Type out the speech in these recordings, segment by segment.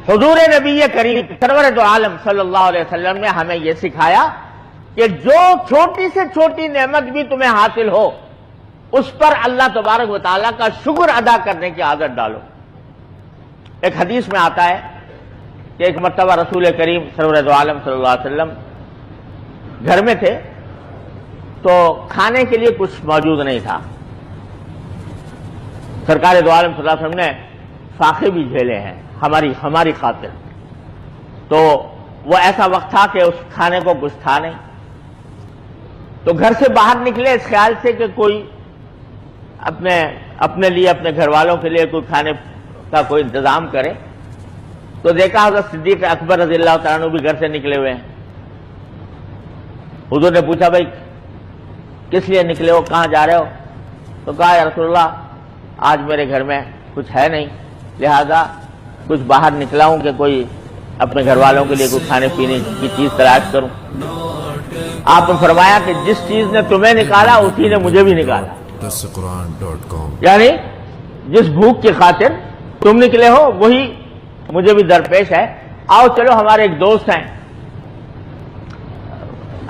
حضور نبی کریم سرور دو عالم صلی اللہ علیہ وسلم نے ہمیں یہ سکھایا کہ جو چھوٹی سے چھوٹی نعمت بھی تمہیں حاصل ہو اس پر اللہ تبارک و تعالیٰ کا شکر ادا کرنے کی عادت ڈالو۔ ایک حدیث میں آتا ہے کہ ایک مرتبہ رسول کریم سرور دو عالم صلی اللہ علیہ وسلم گھر میں تھے تو کھانے کے لیے کچھ موجود نہیں تھا۔ سرکار دو عالم صلی اللہ علیہ وسلم نے فاقے بھی جھیلے ہیں ہماری خاطر، تو وہ ایسا وقت تھا کہ اس کھانے کو کچھ تھا نہیں، تو گھر سے باہر نکلے اس خیال سے کہ کوئی اپنے لیے اپنے گھر والوں کے لیے کوئی کھانے کا کوئی انتظام کرے، تو دیکھا حضرت صدیق اکبر رضی اللہ تعالیٰ عنہ بھی گھر سے نکلے ہوئے ہیں۔ حضور نے پوچھا بھائی کس لیے نکلے ہو، کہاں جا رہے ہو؟ تو کہا یا رسول اللہ آج میرے گھر میں کچھ ہے نہیں، لہذا کچھ باہر نکلا ہوں کہ کوئی اپنے گھر والوں کے لیے کوئی کھانے پینے کی چیز تلاش کروں۔ آپ نے فرمایا کہ جس چیز نے تمہیں نکالا اسی نے مجھے بھی نکالا، یعنی جس بھوک کی خاطر تم نکلے ہو وہی مجھے بھی درپیش ہے۔ آؤ چلو، ہمارے ایک دوست ہیں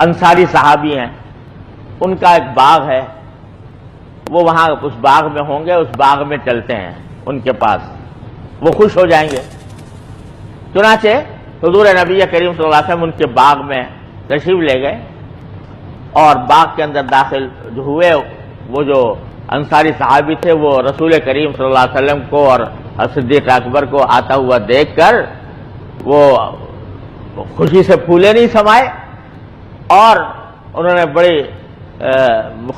انصاری صحابی ہیں، ان کا ایک باغ ہے، وہ وہاں اس باغ میں ہوں گے، اس باغ میں چلتے ہیں ان کے پاس، وہ خوش ہو جائیں گے۔ چنانچہ حضور نبی کریم صلی اللہ علیہ وسلم ان کے باغ میں تشریف لے گئے اور باغ کے اندر داخل ہوئے۔ وہ جو انصاری صحابی تھے وہ رسول کریم صلی اللہ علیہ وسلم کو اور صدیق اکبر کو آتا ہوا دیکھ کر وہ خوشی سے پھولے نہیں سمائے، اور انہوں نے بڑی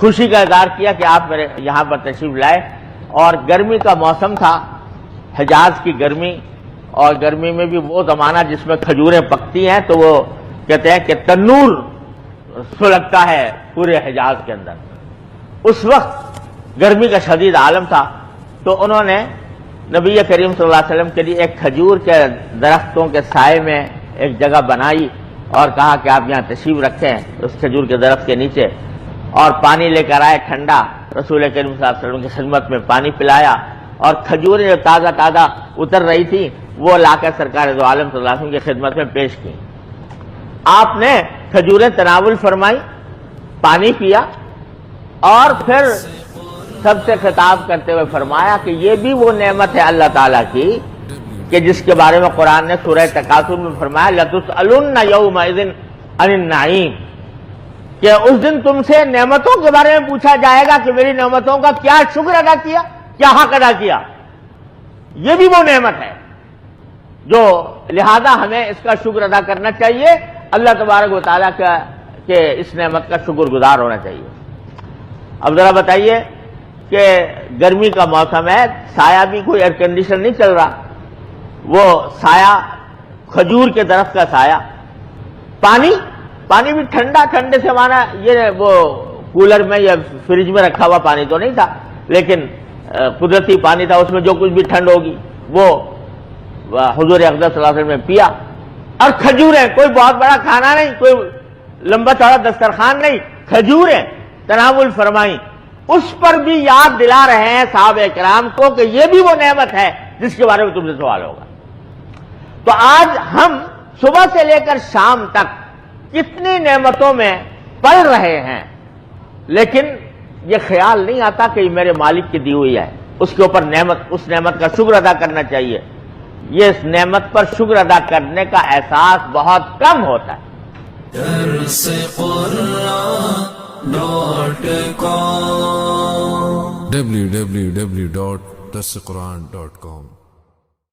خوشی کا اظہار کیا کہ آپ میرے یہاں پر تشریف لائے۔ اور گرمی کا موسم تھا، حجاز کی گرمی، اور گرمی میں بھی وہ زمانہ جس میں کھجوریں پکتی ہیں، تو وہ کہتے ہیں کہ تنور سلگتا ہے پورے حجاز کے اندر۔ اس وقت گرمی کا شدید عالم تھا، تو انہوں نے نبی کریم صلی اللہ علیہ وسلم کے لیے ایک کھجور کے درختوں کے سائے میں ایک جگہ بنائی اور کہا کہ آپ یہاں تشریف رکھیں اس کھجور کے درخت کے نیچے، اور پانی لے کر آئے ٹھنڈا، رسول کریم صلی اللہ علیہ وسلم کی خدمت میں پانی پلایا، اور کھجوریں جو تازہ تازہ اتر رہی تھی وہ لا کر سرکار دو عالم صلی اللہ علیہ وسلم کی خدمت میں پیش کی۔ آپ نے کھجوریں تناول فرمائی، پانی پیا، اور پھر سب سے خطاب کرتے ہوئے فرمایا کہ یہ بھی وہ نعمت ہے اللہ تعالیٰ کی کہ جس کے بارے میں قرآن نے سورہ تکاثر میں فرمایا لَتُسْأَلُنَّ يَوْمَئِذٍ عَنِ النَّعِيمِ، کہ اس دن تم سے نعمتوں کے بارے میں پوچھا جائے گا کہ میری نعمتوں کا کیا شکر ادا کیا، کیا حق ادا کیا۔ یہ بھی وہ نعمت ہے جو لہذا ہمیں اس کا شکر ادا کرنا چاہیے، اللہ تبارک و تعالیٰ کا کہ اس نعمت کا شکر گزار ہونا چاہیے۔ اب ذرا بتائیے کہ گرمی کا موسم ہے، سایہ بھی کوئی ایئر کنڈیشن نہیں چل رہا، وہ سایہ کھجور کے درخت کا سایہ، پانی بھی ٹھنڈا، ٹھنڈے سے مانا یہ وہ کولر میں یا فریج میں رکھا ہوا پانی تو نہیں تھا، لیکن قدرتی پانی تھا، اس میں جو کچھ بھی ٹھنڈ ہوگی وہ حضور اقدس صلی اللہ علیہ وسلم نے پیا۔ اور کھجوریں، کوئی بہت بڑا کھانا نہیں، کوئی لمبا چوڑا دسترخوان نہیں، کھجوریں تناول فرمائی، اس پر بھی یاد دلا رہے ہیں صحابہ کرام کو کہ یہ بھی وہ نعمت ہے جس کے بارے میں تم سے سوال ہوگا۔ تو آج ہم صبح سے لے کر شام تک کتنی نعمتوں میں پل رہے ہیں، لیکن یہ خیال نہیں آتا کہ یہ میرے مالک کی دی ہوئی ہے، اس کے اوپر اس نعمت کا شکر ادا کرنا چاہیے۔ یہ اس نعمت پر شکر ادا کرنے کا احساس بہت کم ہوتا ہے۔ www.dasquran.com